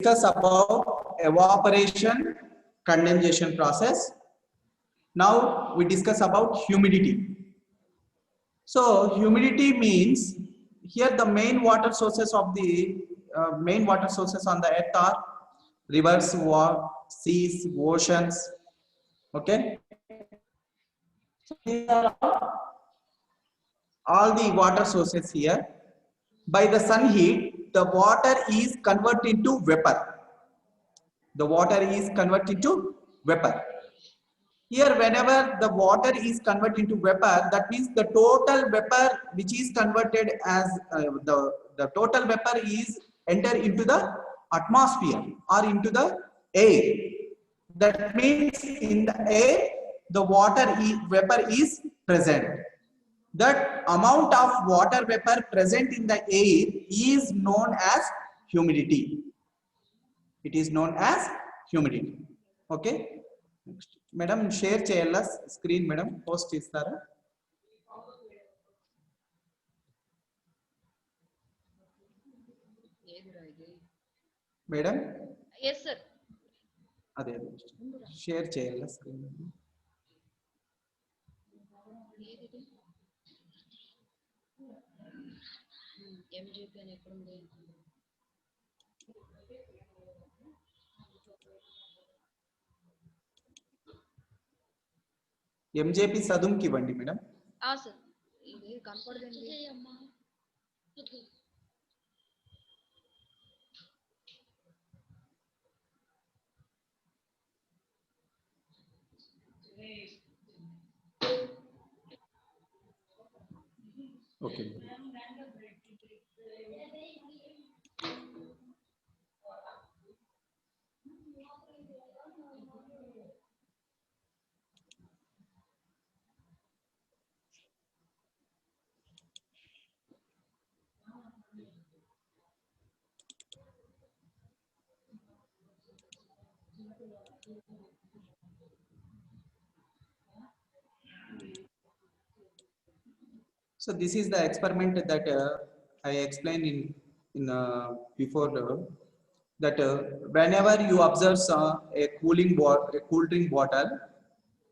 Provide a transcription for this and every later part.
discuss about evaporation, condensation process. Now we discuss about humidity. So humidity means here the main water sources of the main water sources on the earth are rivers, seas, oceans. Okay, so these are all the water sources here. By the sun heat, the water is converted into vapor. The water is converted into vapor. Here, whenever the water is converted into vapor, that means the total vapor which is converted as the total vapor is enter into the atmosphere or into the air. That means in the air, the vapor is present. That amount of water vapor present in the air is known as humidity. It is known as humidity. Okay. Next. Madam, share cheyala screen, madam. Post istara. Madam. Yes, sir. Ade. Share cheyala screen. MJP అని ఎక్కడ ఉంది? MJP సదుంకి ఇవ్వండి madam. Sir ఇది కనపడదండి. Okay. So this is the experiment that I explained in before that whenever you observe a cool drink bottle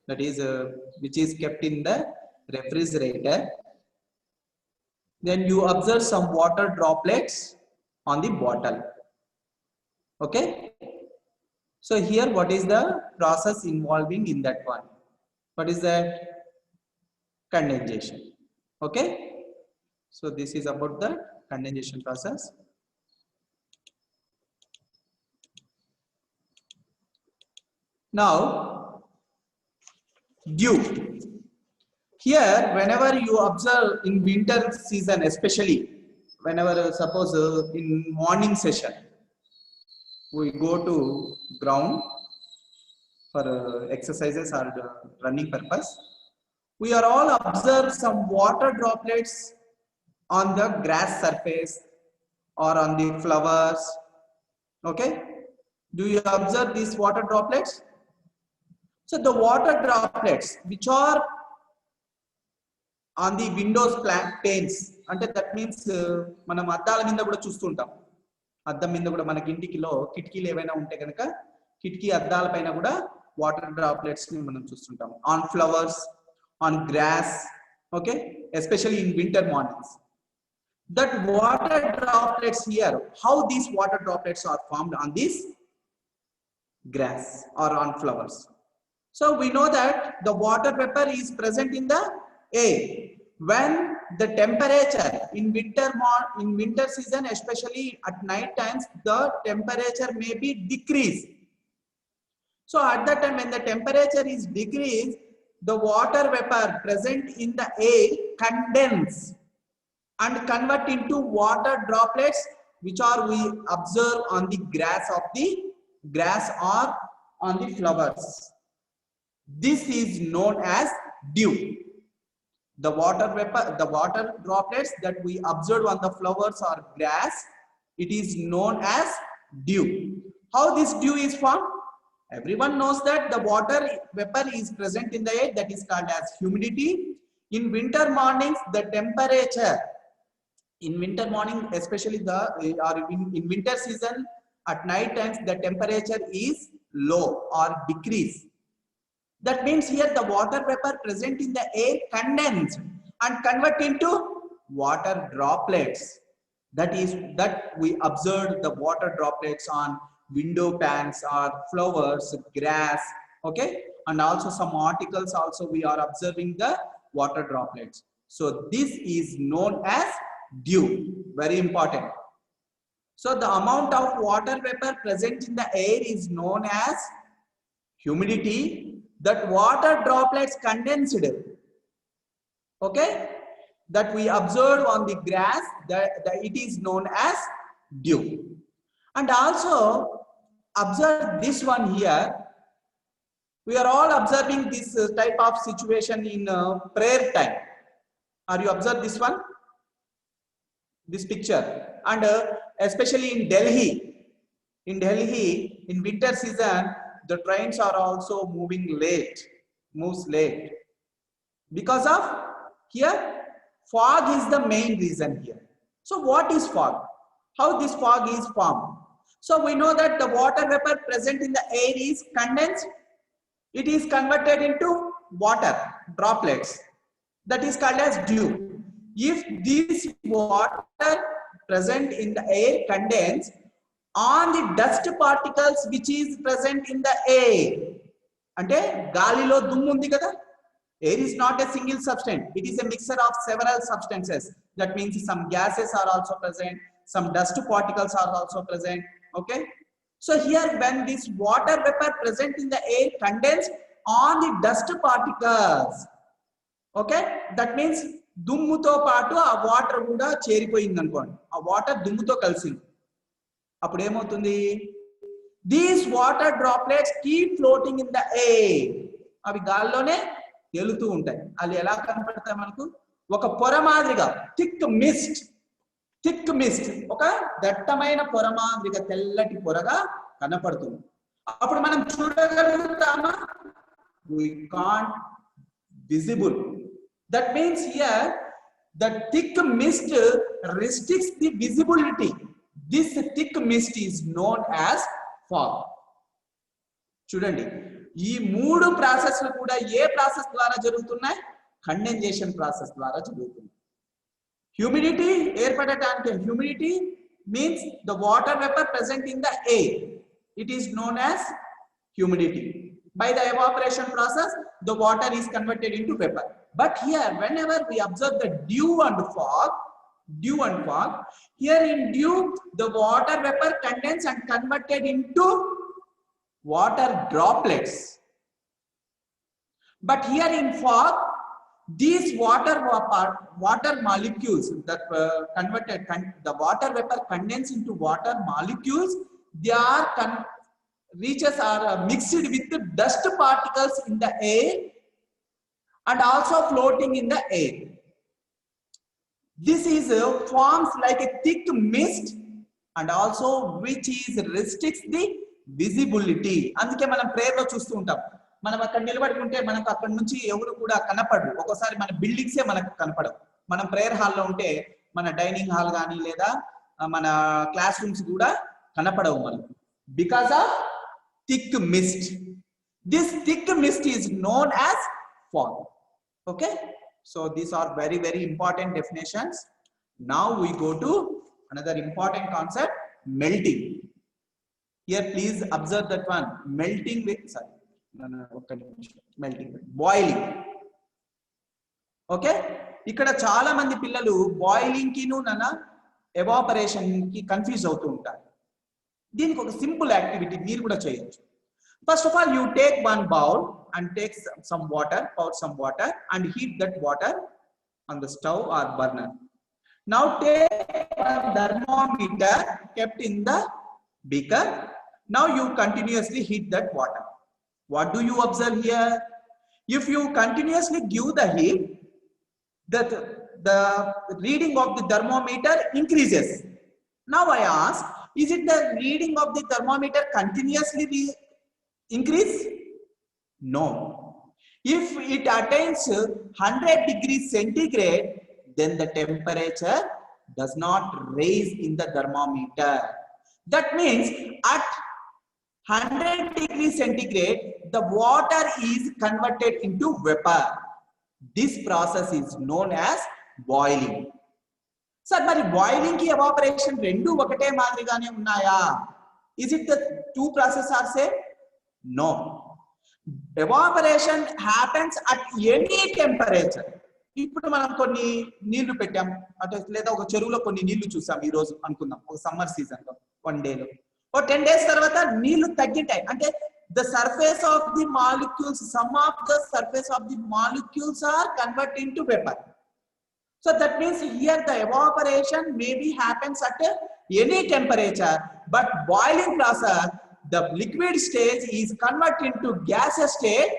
that is which is kept in the refrigerator, then you observe some water droplets on the bottle. Okay. So here what is the process involving in that one? What is that? Condensation. Okay, so this is about the condensation process. Now dew. Here whenever you observe in winter season, especially whenever suppose in morning session we go to ground for exercises or running purpose, we are all observe some water droplets on the grass surface or on the flowers. Okay, do you observe these water droplets? So the water droplets which are on the windows panes, అంటే that means మనం అద్దాల మీద కూడా చూస్తుంటాం. అద్దం మీద కూడా మనకి ఇంటికిలో కిటికీలు ఏవైనా ఉంటే కనుక కిటికీ అద్దాల పైన కూడా వాటర్ డ్రాప్లెట్స్ ని మనం చూస్తుంటాం. On flowers, on grass, okay, especially in winter mornings. That water droplets here, how these water droplets are formed on this grass or on flowers? So we know that the water vapor is present in the air. When the temperature in winter season, especially at night times, the temperature may be decreased. So at that time when the temperature is decreased, the water vapor present in the air condense and convert into water droplets which are we observe on the grass or on the flowers. This is known as dew. The water vapor, the water droplets that we observe on the flowers or grass, it is known as dew. How this dew is formed? Everyone knows that the water vapor is present in the air, that is called as humidity. In winter mornings, the temperature in winter morning, especially in winter season, at night times the temperature is low or decrease. That means here the water vapor present in the air condense and convert into water droplets. That is that we observed the water droplets on window panes or flowers, grass, okay, and also some articles also we are observing the water droplets. So this is known as dew. Very important. So the amount of water vapor present in the air is known as humidity. That water droplets condensed, okay, that we observe on the grass, that it is known as dew. And also observe this one here. We are all observing this type of situation in prayer time. Are you observe this one? This picture. And especially in Delhi. In Delhi, in winter season, the trains are also moving late, moves late. Because of here, fog is the main reason here. So what is fog? How this fog is formed? So we know that the water vapor present in the air is condensed. It is converted into water droplets. That is called as dew. If this water present in the air condense on the dust particles which is present in the air. Ante galilo dummu undi kada. Air is not a single substance. It is a mixture of several substances. That means some gases are also present. Some dust particles are also present. Okay. So here when this water vapor present in the air condense on the dust particles. Okay. That means dummuto paatu a water kuda cheripoyindi anukondi. A water dummuto kalsindi. అప్పుడు ఏమవుతుంది? These water droplets keep floating in the air. అవి గాల్లోనే తేలుతూ ఉంటాయి. అది ఎలా కనపడతాయి మనకు? ఒక పొర మాదిరిగా థిక్ మిస్ట్ ఒక దట్టమైన పొర మాదిరిగా తెల్లటి పొరగా కనపడుతుంది. అప్పుడు మనం చూడగలుగుతామా? We can't visible. That means here the thick mist restricts the visibility. This thick mist is known as fog. చూడండి, ఈ మూడు ప్రాసెస్లు కూడా ఏ ప్రాసెస్ ద్వారా జరుగుతున్నాయి? కండెన్సేషన్ ప్రాసెస్ ద్వారా జరుగుతుంది. హ్యూమిడిటీ ఏర్పడటానికి, humidity means the water vapour present in the air. It is known as humidity. By the evaporation process, the water is converted into vapor. But here, whenever we observe the dew and fog, here in dew, the water vapor condenses and converted into water droplets. But here in fog, these water molecules that the water vapor condense into water molecules, they are reaches are mixed with the dust particles in the air and also floating in the air. This is forms like a thick mist and also which is restricts the visibility. అందుకే మనం prayer లో చూస్తూ ఉంటాం. మనం అక్కడ నిలబడి ఉంటే మనకు అక్కడ నుంచి ఎవరు కూడా కనపడరు. ఒక్కోసారి మన బిల్డింగ్సే మనకు కనపడవు. మనం ప్రేయర్ హాల్లో ఉంటే మన డైనింగ్ హాల్ కానీ లేదా మన క్లాస్ రూమ్స్ కూడా కనపడవు మనకు. Because of thick mist. This thick mist is known as fog. Okay, so these are very, very important definitions. Now we go to another important concept, melting. Here please observe that one, melting with melting, boiling. Okay, ikkada chaala mandi pillalu boiling ki nu nana evaporation ki confuse avutu untaru. దీనికి ఒక simple activity మీరు కూడా చేయొచ్చు. First of all you take one bowl and take some water, pour some water and heat that water on the stove or burner. Now take a thermometer kept in the beaker. Now you continuously heat that water. What do you observe here? If you continuously give the heat, the reading of the thermometer increases. Now I ask, is it the reading of the thermometer continuously increase? No. If it attains 100 degrees centigrade, then the temperature does not raise in the thermometer. That means at 100 degrees centigrade, the water is converted into vapor. This process is known as boiling. Sir, మరి boiling ki evaporation రెండు ఒకటే మాదిరిగానే ఉన్నాయా? Is it the two processes are same? No. Evaporation happens at any temperature. ఇప్పుడు మనం కొన్ని నీళ్లు పెట్టాం అంటే లేదా ఒక చెరువులో కొన్ని నీళ్లు చూసాం ఈ రోజు అనుకుందాం ఒక సమ్మర్ సీజన్ లో 1 డే లో ఓ 10 days తర్వాత నీళ్లు తగ్గింటాయి అంటే the surface of the molecules, some of the surface of the molecules are converted into vapor. So that means here the evaporation maybe happens at any temperature, but boiling process, the liquid stage is converted into gaseous state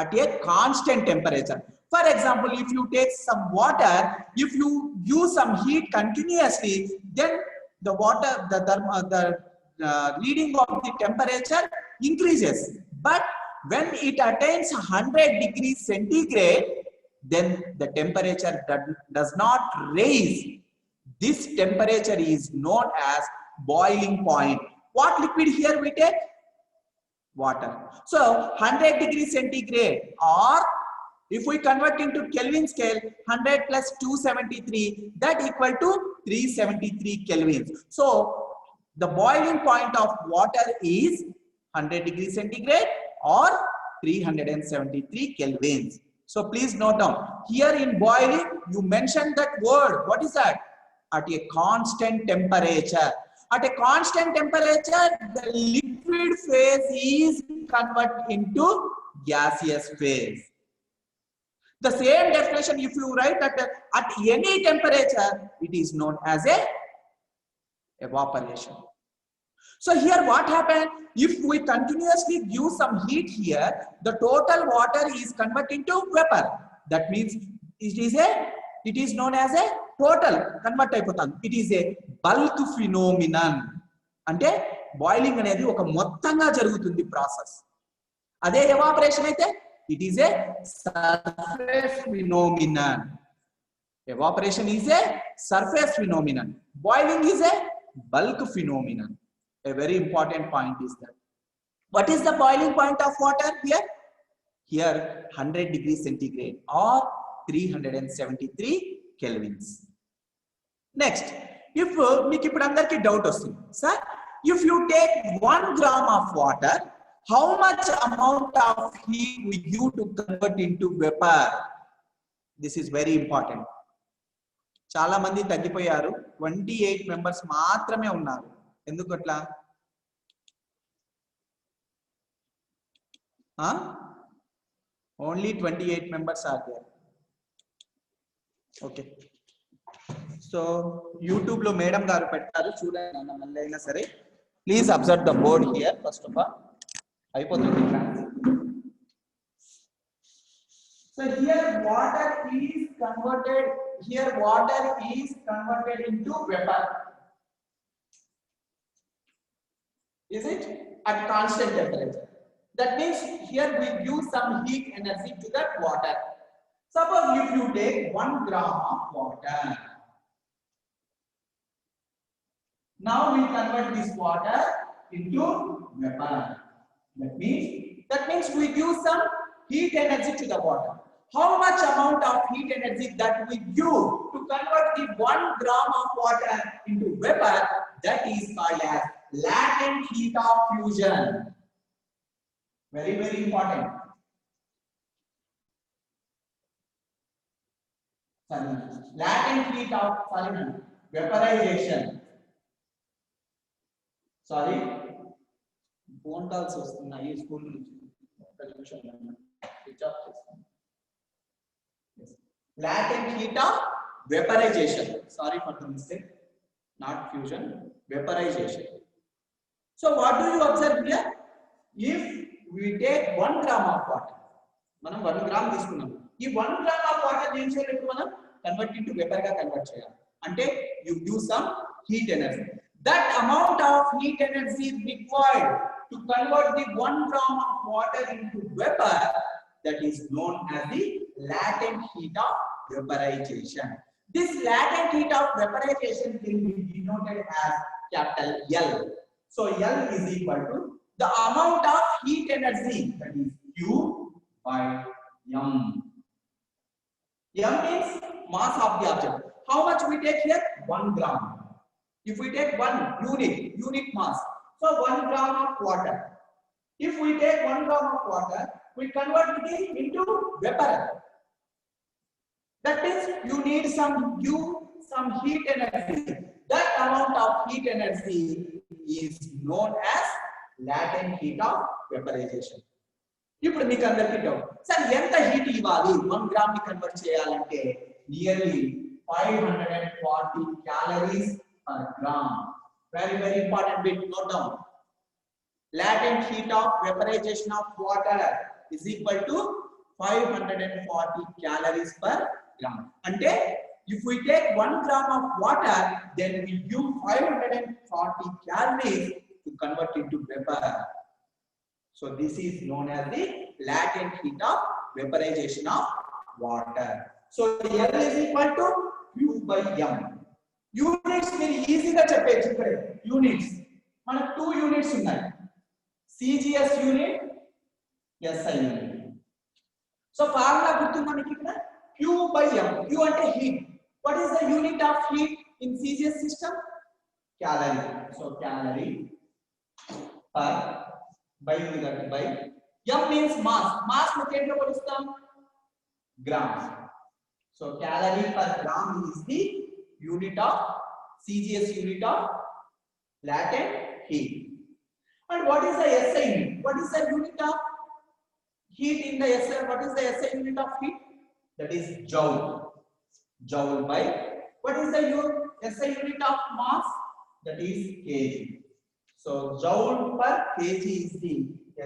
at a constant temperature. For example, if you take some water, if you use some heat continuously, then the water, the reading of the temperature increases. But when it attains 100 degrees centigrade, then the temperature does not raise. This temperature is known as boiling point. What liquid here we take? Water. So 100 degrees centigrade, or if we convert into Kelvin scale, 100 plus 273, that equal to 373 kelvins. So the boiling point of water is 100 degrees centigrade or 373 kelvins. So please note down, here in boiling, you mentioned that word. What is that? At a constant temperature. At a constant temperature, the liquid phase is converted into gaseous phase. The same definition, if you write at any temperature, it is known as a evaporation. So here what happened? If we continuously give some heat here, the total water is converted into vapor. That means it is known as a total convert అయిపోతాం. It is a bulk phenomenon. అంటే boiling అనేది ఒక మొత్తంగా జరుగుతుంది process. అదే evaporation అయితే it is a surface phenomenon. Evaporation is a surface phenomenon. Boiling is a bulk phenomenon. A very important point is that. What is the boiling point of water here? Here 100 degrees centigrade or 373 kelvins. Next, if మీకు ఇప్పుడు అందరికీ doubt వస్తుంది sir, if you take 1 gram of water, how much amount of heat we use to convert into vapor? This is very important. చాలా మంది తగ్గిపోయారు, 28 members మాత్రమే ఉన్నారు. ఎందుకు అట్లా? Only 28 members are there. Okay. So YouTube లో madam గారు పెట్టారు చూడండి అన్న మళ్ళీ అయినా సరే. Please observe the board here first of all. అయిపోతుంది class. So here water is converted into vapor. Is it? At constant temperature. That means here we use some heat energy to that water. Suppose if you take 1 gram of water. Now we convert this water into vapor. That means we give some heat energy to the water. How much amount of heat energy that we give to convert the 1 gram of water into vapor? That is called as latent heat of fusion. Very, very important. Latent heat of vaporization. Sorry. Phone calls వస్తున్నాయి school నుంచి. Latent heat of vaporization. Sorry for the mistake. Not fusion, vaporization. So what do you observe here? If we take 1 gram of water, మనం 1 gram తీసుకున్నాం. ఈ 1 gram of water ఏం చేయాలి? మనం convert into vapour గా convert చేయాలి. అంటే you use some heat energy. That amount of heat energy required to convert the 1 gram of water into vapor, that is known as the latent heat of vaporization. This latent heat of vaporization can be denoted as capital L. So L is equal to the amount of heat energy, that is Q by M. M means mass of the object. How much we take here? 1 gram. If we take 1 unit mass, so 1 gram of water. If we take 1 gram of water, we convert it into vapor. That means you need some heat energy. That amount of heat energy is known as latent heat of vaporization. ఇప్పుడు మీకు అందరికీ doubt, sir ఎంత heat ఇవ్వాలి 1 gram ని convert చేయాలంటే nearly 540 calories per gram. Very important bit, note down. Latent heat of vaporization of water is equal to 540 calories per gram. Ante if we take 1 gram of water, then we use 540 calories to convert into vapor. So this is known as the latent heat of vaporization of water. So L is equal to Q by M. Units very easy ga cheppechu ikkade. Units manaku 2 units unnai, CGS unit, SI unit. So formula gurtunda meeku ikkada Q by M. Q ante heat. What is the unit of heat in CGS system? Calorie. So calorie per by M means mass. Mass ను దేంట్లో కొలుస్తాం? Grams. So calorie per gram is the unit of CGS unit of latent heat. And what is the SI unit? What is the unit of heat in the SI? What is the SI unit of heat? That is joule. Joule by. What is the SI unit of mass? That is kg. So joule per kg is the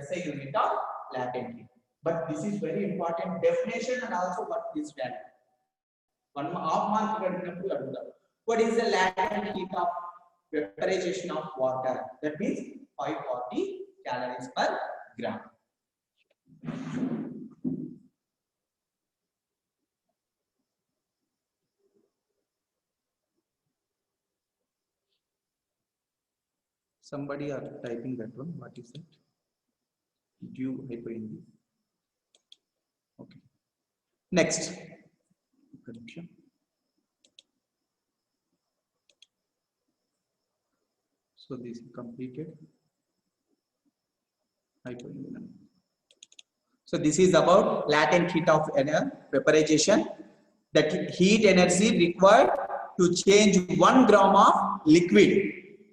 SI unit of latent heat. But this is very important definition and also what is value. One half mark adinappudu aduguta. What is the latent heat of vaporization of water? That means 540 calories per gram. Somebody are typing that one. What is it? Due hypoindi. Okay. Next. So this is completed. Hypoindi. So this is about latent heat of vaporization. That heat energy required to change 1 gram of liquid.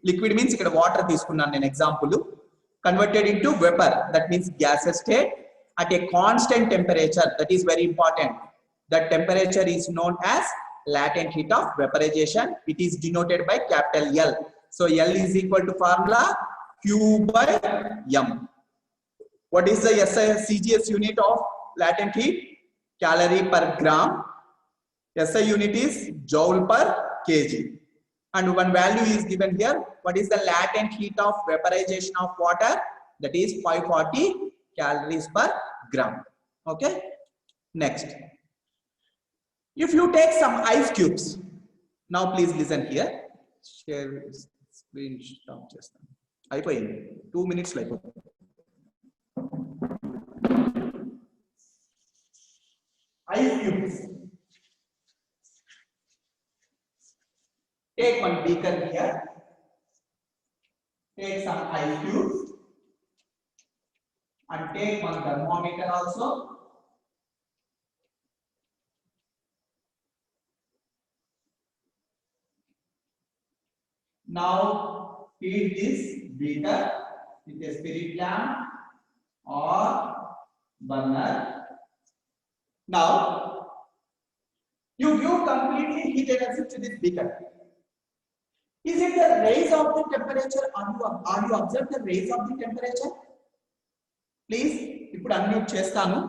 Liquid means ikkada water తీసుకున్నాను నేను example, converted into vapor, that means gaseous state at a constant temperature. That is very important. That temperature is known as latent heat of vaporization. It is denoted by capital L. So L is equal to formula Q by M. What is the CGS unit of latent heat? Calorie per gram. SI unit is joule per kg. And one value is given here. What is the latent heat of vaporization of water? That is 540 calories per gram. Okay. Next, if you take some ice cubes, now please listen here. Share screen stop just. అయిపోయింది 2 minutes లో అయిపోతుంది. Ice cubes. Take one beaker here. Take some ice cubes and take one thermometer also. Now heat this beaker with a spirit lamp or burner. Now you give completely heat energy to this beaker. Is it the raise of the temperature? Are you observe the raise of the temperature? Please, ఇప్పుడు unmute చేస్తాను,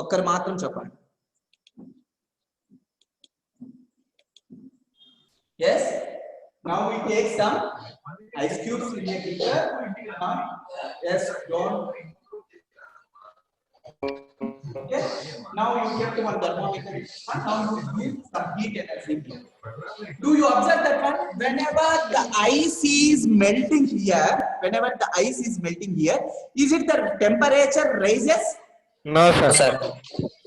ఒక్కరు మాత్రం చెప్పండి. Yes. Now we take some ice cubes in a beaker. Yes, don't. Okay. Now you kept one thermometer. Now you use some heat energy here. Do you observe that one? Whenever the ice is melting here, is it the temperature rises? No, sir. sir.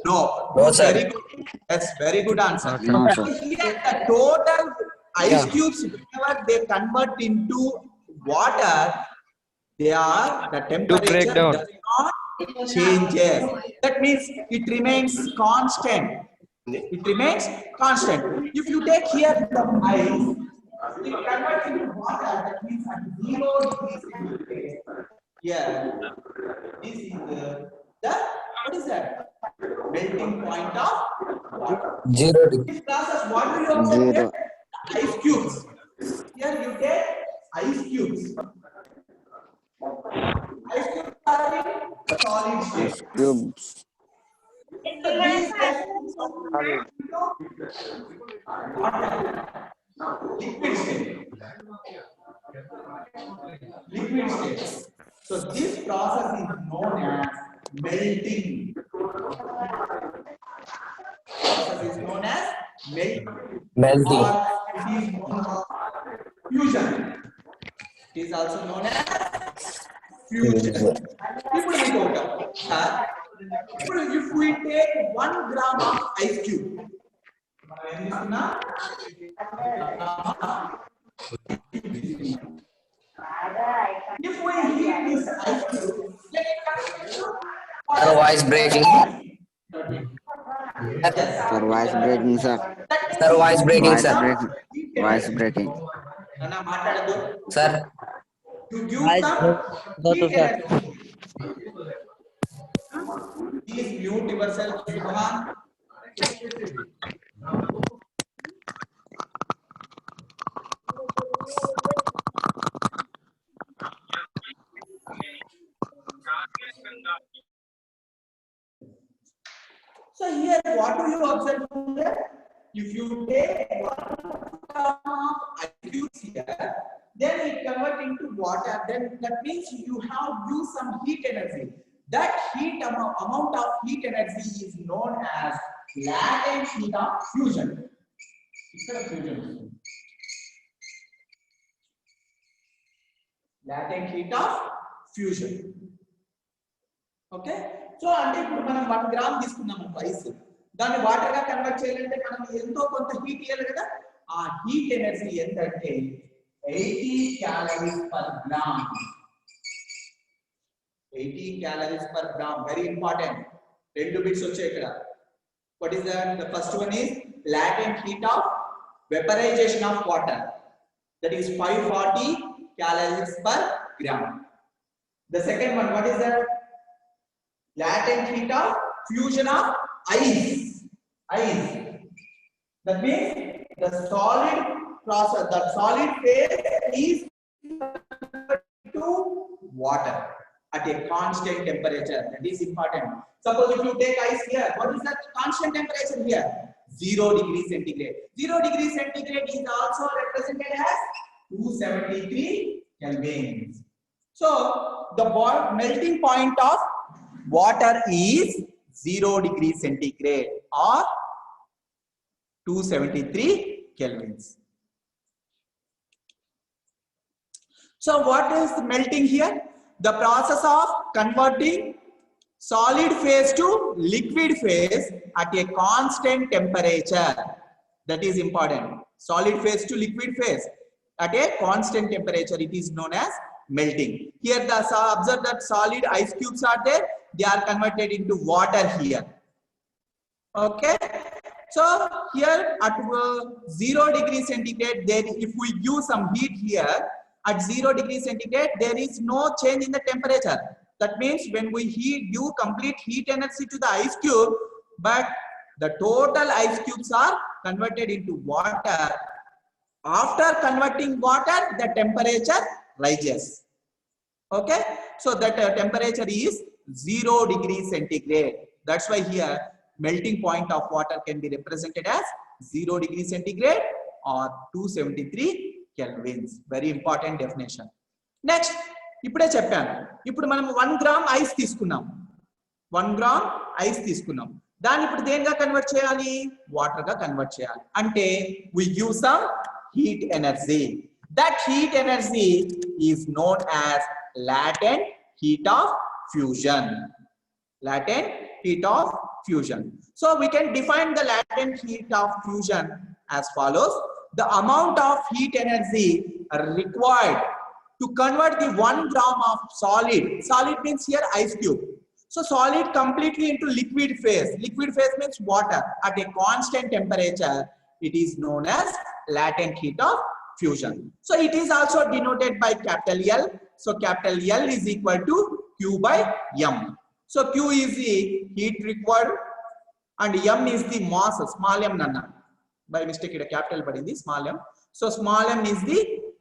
No. No, sir. Very good. Yes, very good answer. No, So sir. here the total ice cubes, whenever they convert into water, the temperature down. does not changes. That means it remains constant. It remains constant. If you take here the ice, it converts into water. That means at 0 degrees centigrade. Here, this is the what is that? Melting point of water. 0 degree. This process, what do you observe Zero. here? Ice cubes. Here you take ice cubes. Ice cubes are in solid state. Cubes. So these ice cubes are liquid state. Liquid state. So this process is known as melting. Process is known as Melting. or it is known as fusion. It is also known as fusion. If we take 1 gram of ice cube, if we heat this ice cube, Sir, voice breaking. Sir, voice breaking, sir. Sir, voice breaking, Voice sir. breaking. Voice breaking. Sir, to give some heat energy. Please mute yourself, Subhan. So here, what do you observe here? If you take 1 gram of ice cubes here, then it converts into water. Then that means you have used some heat energy. That amount of heat energy is known as latent heat of fusion. Latent heat of fusion. Okay. So అంటే ఇప్పుడు మనం 1 gram తీసుకున్నాము ice. దాన్ని water గా convert చేయాలంటే మనం ఎంతో కొంత హీట్ ఇవ్వాలి కదా. ఆ హీట్ ఎనర్జీ ఎంతంటే 80 calories per gram. 80 calories per gram. Very important. Two bits వచ్చాయి ఇక్కడ. What is that? The first one is latent heat of vaporization of water. That is 540 calories per gram. The second one, what is that? Latent heat of fusion of ice. That means the solid process, the solid phase is to water at a constant temperature. That is important. Suppose if you take ice here, what is that constant temperature here? 0 degrees centigrade. 0 degrees centigrade is also represented as 273 kelvins. So the melting point of water is 0 degrees centigrade or 273 kelvins. So what is melting here? The process of converting solid phase to liquid phase at a constant temperature. That is important. Solid phase to liquid phase at a constant temperature. It is known as melting. Here the observe that solid ice cubes are there. They are converted into water here. Okay. So here at 0 degrees centigrade, there if we use some heat here at 0 degrees centigrade, there is no change in the temperature. That means when we give complete heat energy to the ice cube, but the total ice cubes are converted into water. After converting water, the temperature rises. Okay. So that temperature is 0 degrees centigrade. That's why here melting point of water can be represented as 0 degrees centigrade or 273 kelvins. Very important definition. Next, ఇప్పుడే చెప్పాను. ఇప్పుడు మనం 1 gram ice తీసుకున్నాం. 1 gram ice తీసుకున్నాం, దాన్ని ఇప్పుడు దేనిగా convert చేయాలి, water గా కన్వర్ట్ చేయాలి. అంటే we give some heat energy. That heat energy is known as latent heat of fusion. Latent heat of fusion. So we can define the latent heat of fusion as follows: the amount of heat energy required to convert the 1 gram of solid. Solid means here ice cube. So solid completely into liquid phase. Liquid phase means water at a constant temperature. It is known as latent heat of fusion. So it is also denoted by capital L. So capital L is equal to Q by M. So Q is the heat required and M is the mass. Small m nanna. By mistake it a capital but in the small m. So small m is the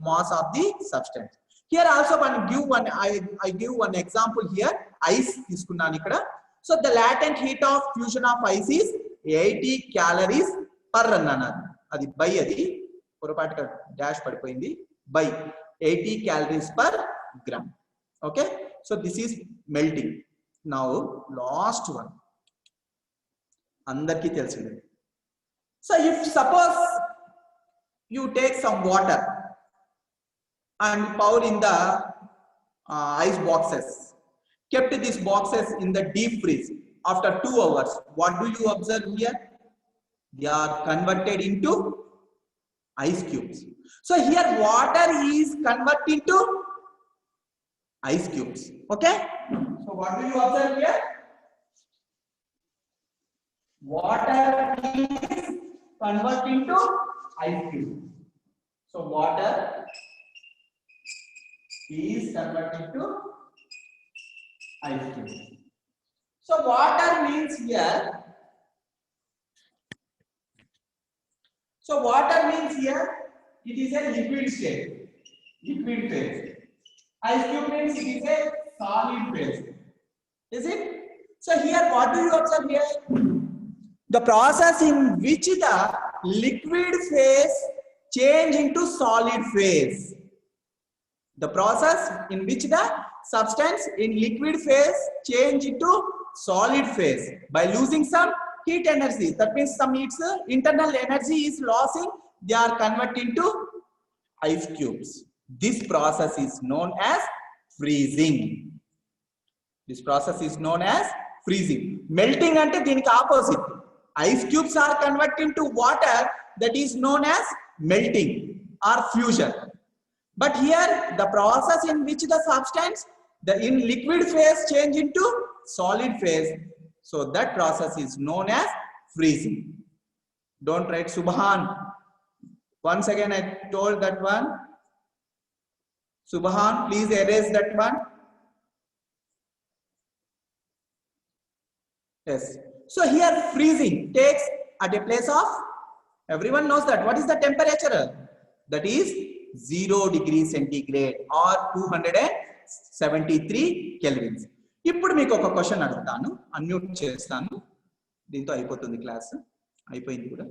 mass of the substance. Here also I give one example here. Ice తీసుకున్నాను ఇక్కడ. So the latent heat of fusion of ice is 80 calories per అన్నాను. అది by, అది పొరపాటుగా dash పడిపోయింది, by 80 calories per gram. Okay, so this is melting. Now last one, అందరికీ తెలిసిందే. So if suppose you take some water and pour in the ice boxes, kept these boxes in the deep freeze after 2 hours, what do you observe here? They are converted into ice cubes. So here water is converted into ice cubes. Okay, so what do you observe here? Water is converted into ice cube. So water is converted to ice cube. So water means here. So water means here it is a liquid state, liquid phase. Ice cube means it is a solid phase. Is it? So here what do you observe here? The process in which the liquid phase change into solid phase. The process in which the substance in liquid phase change into solid phase by losing some heat energy. That means some its internal energy is losing, they are converted into ice cubes. This process is known as freezing. This process is known as freezing. Melting ante deeniki opposite. Ice cubes are converted into water, that is known as melting or fusion. But here the process in which the substance in liquid phase change into solid phase, so that process is known as freezing. Don't write Subhan. Once again I told that one. Subhan, please erase that one. Yes. So here freezing takes at a place of, everyone knows that. What is the temperature? That is 0 degrees centigrade or 273 kelvins. ఇప్పుడు మీకు ఒక question అడుగుతాను, unmute చేస్తాను, దీంతో అయిపోతుంది class, అయిపోయింది కూడా.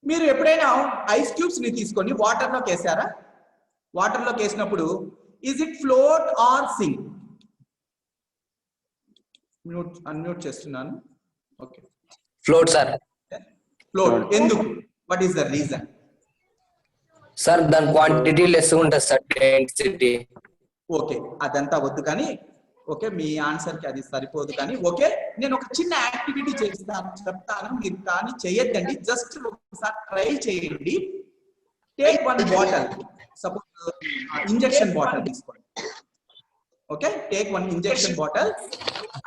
మీరు ఎప్పుడైనా ఐస్ క్యూబ్స్ ని తీసుకొని వాటర్ లోకి వేసారా? వాటర్ లోకి వేసినప్పుడు is it float or sink? Unmute చేస్తున్నాను. Okay, float sir. ఫ్లోట్. ఎందుకు? What is the reason? Sir దాని క్వాంటిటీ లెస్ ఉంటుంది సార్, డెన్సిటీ. ఓకే, అదంతా వద్దు కానీ, ఓకే మీ ఆన్సర్ కి అది సరిపోదు కానీ, ఓకే నేను ఒక చిన్న యాక్టివిటీ చెప్తాను, మీరు కానీ చేయొద్దండి, జస్ట్ ఒకసారి ట్రై చేయండి. Take one bottle, suppose injection bottle తీసుకోండి. Okay, take one injection bottle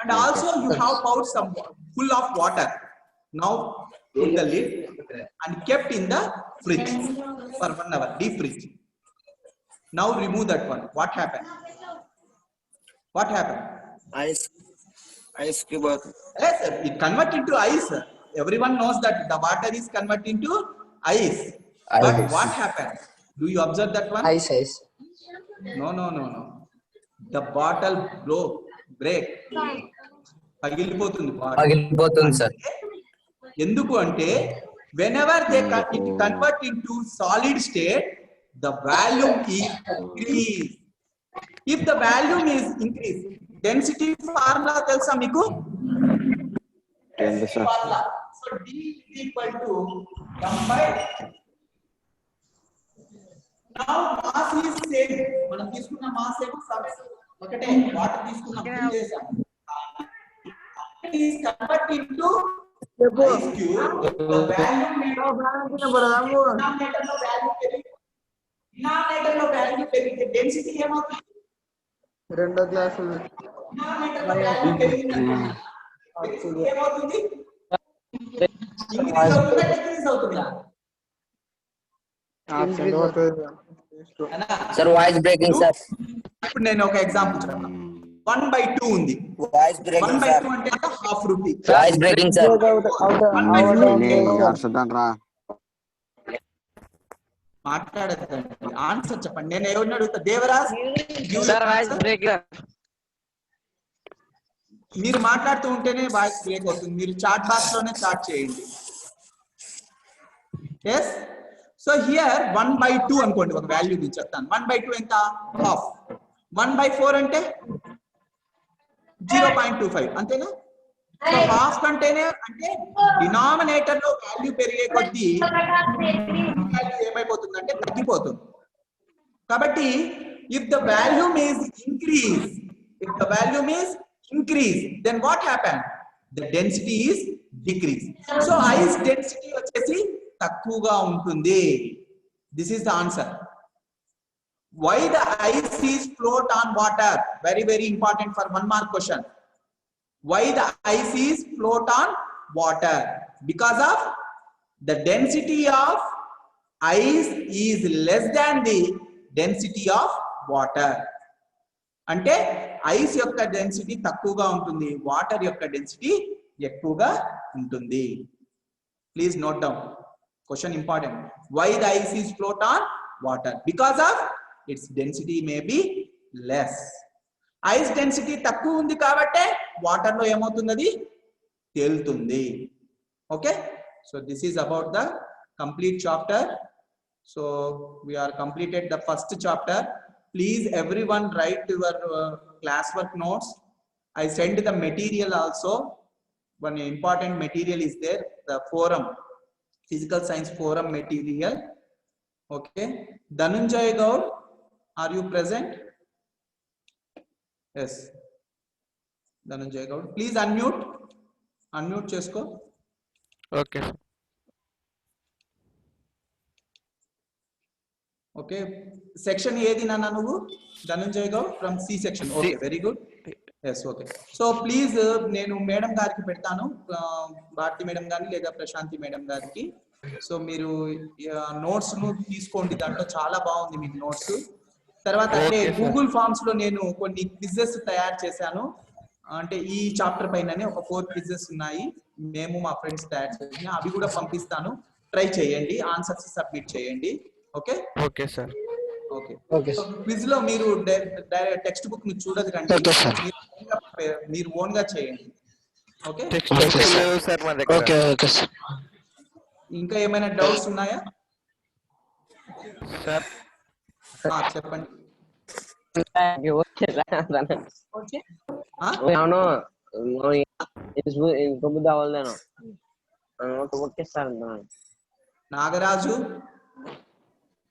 and also you have poured some full of water. Now put the lid and kept in the fridge for 1 hour, deep fridge. Now remove that one. What happened? What happened? Ice cube. Yes, sir. It converted into ice. Everyone knows that the water is converted into ice. But what happened? Do you observe that one? Ice. No. The bottle break. పగిలిపోతుంది sir. ఎందుకు అంటే whenever they convert into solid state, the volume is increased. If the volume is increased, density formula తెలుసా మీకు? తెలుసు, sir. Formula. So D is equal to m by. Now mass is same. మనం తీసుకున్న mass ఏమో ఒకటే, water తీసుకున్నాం, fill చేసాం. It is converted into ice cube. The value denominator లో value పెరిగితే density ఏమవుతుంది? రెండో క్లాసు Denominator లో value పెరిగిందనుకోండి, density ఏమవుతుంది? Increase అవుతుందా, decrease అవుతుందా? Sir, voice breaking, sir. ఇప్పుడు నేను ఒక ఎగ్జాంపుల్ చెప్తాను. 1/2 ఉంది. వాయిస్ బ్రేక్ 1/2 అంటే ఎంత? Half rupee. Voice breaking, sir. మాట్లాడద్దండి, ఆన్సర్ చెప్పండి. నేను ఎవరిని అడుగుతా? దేవరాజ్, మీరు మాట్లాడుతూ ఉంటేనే వాయిస్ బ్రేక్ అవుతుంది. మీరు చాట్ బాక్స్ లోనే చాట్ చేయండి. ఎస్. సో హియర్ 1/2 అనుకోండి, ఒక వాల్యూ నేను చెప్తాను. 1/2 ఎంత? హాఫ్. 1/4 అంటే 0.25 అంతేనా? సో హాఫ్ కంటేనే అంటే డినామినేటర్ లో వాల్యూ పెరిగే కొద్దీ వాల్యూ ఏమైపోతుంది అంటే తగ్గిపోతుంది. కాబట్టి if the volume is increase, then what happen? The density is decrease. So ice density వచ్చేసి తక్కువగా ఉంటుంది. This is the answer. Why the ice is float on water? Very, very important for 1 mark question. Why the ice is float on water? Because of the density of ice is less than the density of water. అంటే ice యొక్క density తక్కువగా ఉంటుంది, water యొక్క density ఎక్కువగా ఉంటుంది. Please note down. Question important. Why the ice is float on water? Because of its density may be less. Ice density తక్కువ ఉంది కాబట్టి వాటర్ లో ఏమవుతుంది? అది తేలుతుంది. Okay, so this is about the complete chapter. So we are completed the first chapter. Please everyone write your classwork notes. I send the material also. One important material is there, the forum, physical science forum material. Okay, Dhananjay Gaur, are you present? Yes, Dhananjay Gaur, please unmute chesko. Okay. Okay, section ఏది నాన్న నువ్వు? Dhananjay Goud from C section. Okay, very good. Yes, okay. So please నేను madam గారికి పెడతాను, Bharathi madam గారిని లేదా Prashanthi madam గారికి. So మీరు నోట్స్ ను తీసుకోండి, దాంట్లో చాలా బాగుంది మీకు నోట్స్. తర్వాత అంటే గూగుల్ ఫార్మ్స్ లో నేను కొన్ని క్విజెస్ తయారు చేశాను. అంటే ఈ చాప్టర్ పైననే ఒక 4 క్విజెస్ ఉన్నాయి, మేము మా ఫ్రెండ్స్ తయారు చేసిన, అవి కూడా పంపిస్తాను. ట్రై చేయండి, ఆన్సర్స్ సబ్మిట్ చేయండి. Okay okay sir. Okay. Quiz లో మీరు టెక్స్ట్ బుక్ ని చూడదు కండి, మీరు ఓన్ గా చేయండి. ఓకే సార్ మా దగ్గర. Okay okay sir. ఇంకా ఏమైనా డౌట్స్ ఉన్నాయా సార్? చెప్పండి. నాగరాజు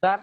సార్